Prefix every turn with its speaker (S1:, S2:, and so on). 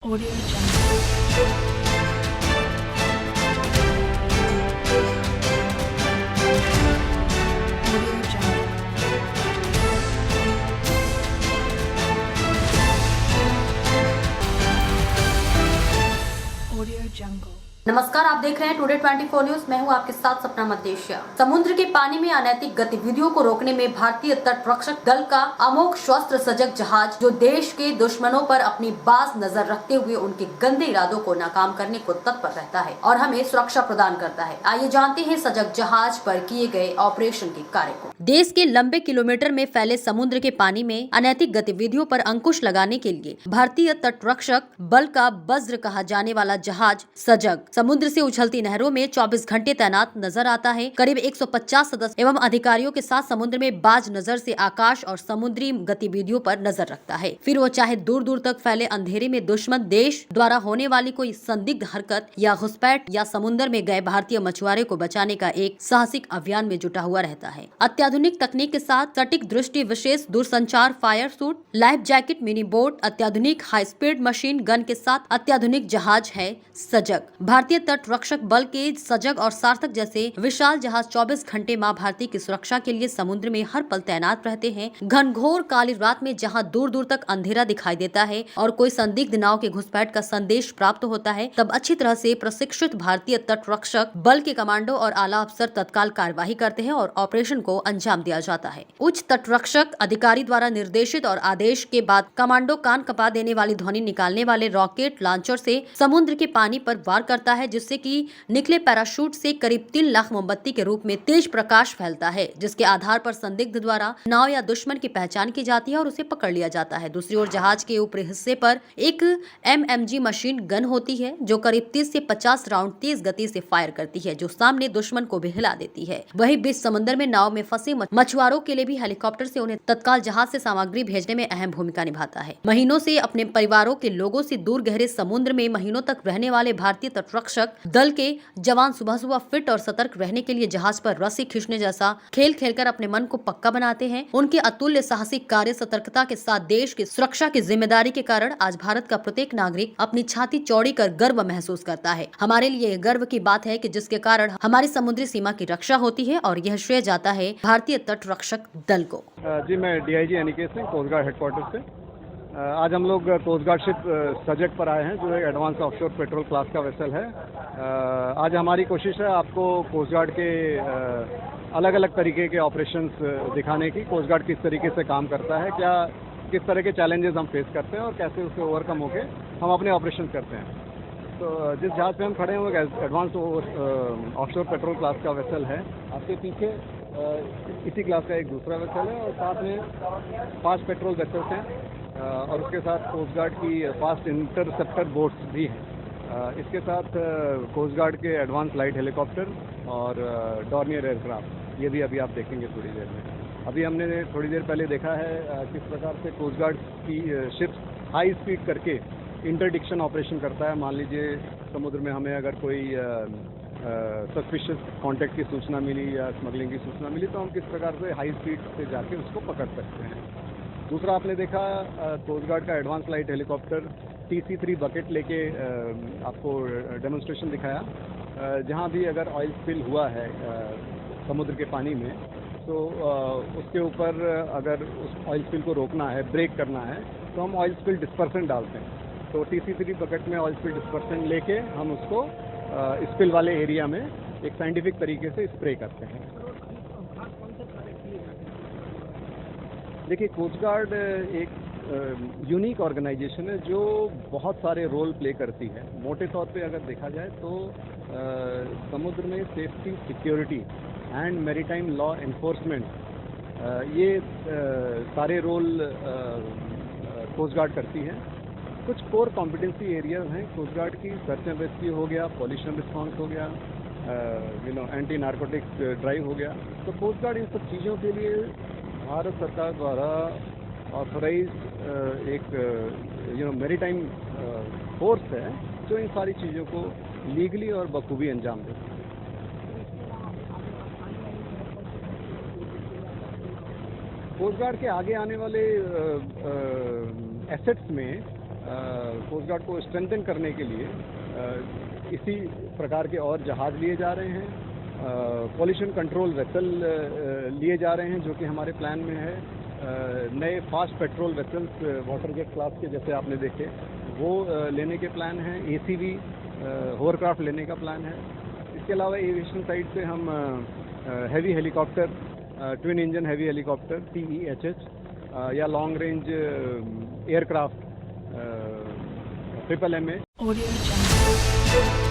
S1: Audio Jungle. Audio Jungle. Audio Jungle.
S2: नमस्कार, आप देख रहे हैं टुडे 24 न्यूज। मैं हूं आपके साथ सपना मदेशिया। समुद्र के पानी में अनैतिक गतिविधियों को रोकने में भारतीय तट रक्षक दल का अमोघ शस्त्र सजग जहाज, जो देश के दुश्मनों पर अपनी बाज नजर रखते हुए उनके गंदे इरादों को नाकाम करने को तत्पर रहता है और हमें सुरक्षा प्रदान करता है। आइए जानते हैं सजग जहाज पर किए गए ऑपरेशन के कार्य को। देश के लंबे किलोमीटर में फैले समुद्र के पानी में अनैतिक गतिविधियों पर अंकुश लगाने के लिए भारतीय तट रक्षक बल का वज्र कहा जाने वाला जहाज सजग समुद्र से उछलती नहरों में 24 घंटे तैनात नजर आता है। करीब 150 सदस्य एवं अधिकारियों के साथ समुद्र में बाज नजर से आकाश और समुद्री गतिविधियों पर नजर रखता है। फिर वो चाहे दूर दूर तक फैले अंधेरे में दुश्मन देश द्वारा होने वाली कोई संदिग्ध हरकत या घुसपैठ या समुद्र में गए भारतीय मछुआरे को बचाने का एक साहसिक अभियान में जुटा हुआ रहता है। अत्याधुनिक तकनीक के साथ सटीक दृष्टि, विशेष दूरसंचार fire suit, life jacket, mini boat, अत्याधुनिक हाई स्पीड मशीन गन के साथ अत्याधुनिक जहाज है सजग। भारतीय तट रक्षक बल के सजग और सार्थक जैसे विशाल जहाज 24 घंटे मां भारती की सुरक्षा के लिए समुद्र में हर पल तैनात रहते हैं। घनघोर काली रात में जहां दूर दूर तक अंधेरा दिखाई देता है और कोई संदिग्ध नाव के घुसपैठ का संदेश प्राप्त होता है, तब अच्छी तरह से प्रशिक्षित भारतीय तट रक्षक बल के कमांडो और आला अफसर तत्काल कार्यवाही करते हैं और ऑपरेशन को अंजाम दिया जाता है। उच्च तट रक्षक अधिकारी द्वारा निर्देशित और आदेश के बाद कमांडो कान कपा देने वाली ध्वनि निकालने वाले रॉकेट लॉन्चर से समुद्र के पानी पर वार करता है, जिससे कि निकले पैराशूट से करीब 3 लाख मोमबत्ती के रूप में तेज प्रकाश फैलता है, जिसके आधार पर संदिग्ध द्वारा नाव या दुश्मन की पहचान की जाती है और उसे पकड़ लिया जाता है। दूसरी ओर जहाज के ऊपरी हिस्से पर एक MMG मशीन गन होती है, जो करीब 30 से 50 राउंड तेज गति से फायर करती है, जो सामने दुश्मन को भी हिला देती है। वही बीच समंदर में नाव में फंसे मछुआरों के लिए भी हेलीकॉप्टर से उन्हें तत्काल जहाज से सामग्री भेजने में अहम भूमिका निभाता है। महीनों से अपने परिवारों के लोगों से दूर गहरे समुद्र में महीनों तक रहने वाले भारतीय तटरक्षक दल के जवान सुबह सुबह फिट और सतर्क रहने के लिए जहाज पर रस्सी खींचने जैसा खेल खेलकर अपने मन को पक्का बनाते हैं। उनके अतुल्य साहसिक कार्य सतर्कता के साथ देश की सुरक्षा की जिम्मेदारी के कारण आज भारत का प्रत्येक नागरिक अपनी छाती चौड़ी कर गर्व महसूस करता है। हमारे लिए गर्व की बात है कि जिसके कारण हमारी समुद्री सीमा की रक्षा होती है और यह श्रेय जाता है भारतीय तट रक्षक दल को।
S3: जी, मैं DIG Aniket Singh, coast guard headquarter से। आज हम लोग कोस्ट गार्ड शिप सजग पर आए हैं, जो एक एडवांस ऑफशोर पेट्रोल क्लास का वेसल है। आज हमारी कोशिश है आपको कोस्ट गार्ड के अलग अलग तरीके के ऑपरेशंस दिखाने की। कोस्ट गार्ड किस तरीके से काम करता है, क्या किस तरह के चैलेंजेस हम फेस करते हैं और कैसे उससे ओवरकम होके हम अपने ऑपरेशन करते हैं। तो जिस जहाज पे हम खड़े हैं वो एडवांस ऑफशोर पेट्रोल क्लास का वेसल है। आपके पीछे इसी क्लास का एक दूसरा वेसल है और साथ में 5 पेट्रोल वेसल्स हैं और उसके साथ कोस्ट गार्ड की फास्ट इंटरसेप्टर बोट्स भी हैं। इसके साथ कोस्ट गार्ड के एडवांस लाइट हेलीकॉप्टर और डॉर्नियर एयरक्राफ्ट, ये भी अभी आप देखेंगे थोड़ी देर में। अभी हमने थोड़ी देर पहले देखा है किस प्रकार से कोस्ट गार्ड की शिप्स हाई स्पीड करके इंटरडिक्शन ऑपरेशन करता है। मान लीजिए समुद्र में हमें अगर कोई सस्पिशियस कांटेक्ट की सूचना मिली या स्मगलिंग की सूचना मिली, तो हम किस प्रकार से हाई स्पीड से जाके उसको पकड़ सकते हैं। दूसरा आपने देखा कोस्ट गार्ड का advance light helicopter TC3 bucket लेके आपको डेमोन्स्ट्रेशन दिखाया। जहाँ भी अगर ऑयल स्पिल हुआ है समुद्र के पानी में, तो उसके ऊपर अगर उस ऑयल स्पिल को रोकना है, ब्रेक करना है, तो हम ऑयल स्पिल डिस्पर्सेंट डालते हैं। तो TC3 बकेट में ऑयल स्पिल डिस्पर्सेंट लेके हम उसको स्पिल वाले एरिया में एक साइंटिफिक तरीके से स्प्रे करते हैं। देखिए, कोस्ट गार्ड एक यूनिक ऑर्गेनाइजेशन है जो बहुत सारे रोल प्ले करती है। मोटे तौर पे अगर देखा जाए तो समुद्र में safety, security and maritime law enforcement, ये सारे रोल कोस्ट गार्ड करती है। कुछ कोर कॉम्पिटेंसी एरियाज हैं कोस्ट गार्ड की। सर्च एंड रेस्क्यू हो गया, पॉल्यूशन रिस्पॉन्स हो गया, एंटी नार्कोटिक्स ड्राइव हो गया। तो कोस्ट गार्ड इन सब चीज़ों के लिए भारत सरकार द्वारा ऑथराइज एक मैरीटाइम फोर्स है, जो इन सारी चीज़ों को लीगली और बखूबी अंजाम देती है। कोस्ट गार्ड के आगे आने वाले एसेट्स में कोस्ट गार्ड को स्ट्रेंथन करने के लिए इसी प्रकार के और जहाज लिए जा रहे हैं, पॉल्यूशन कंट्रोल वेसल लिए जा रहे हैं जो कि हमारे प्लान में है। नए fast patrol vessels water jet class के जैसे आपने देखे वो लेने के प्लान हैं। ACV होवरक्राफ्ट लेने का प्लान है। इसके अलावा एविएशन साइड से हम heavy helicopter, twin engine heavy helicopter TEHH या long range aircraft MMA
S1: Audio Jungle.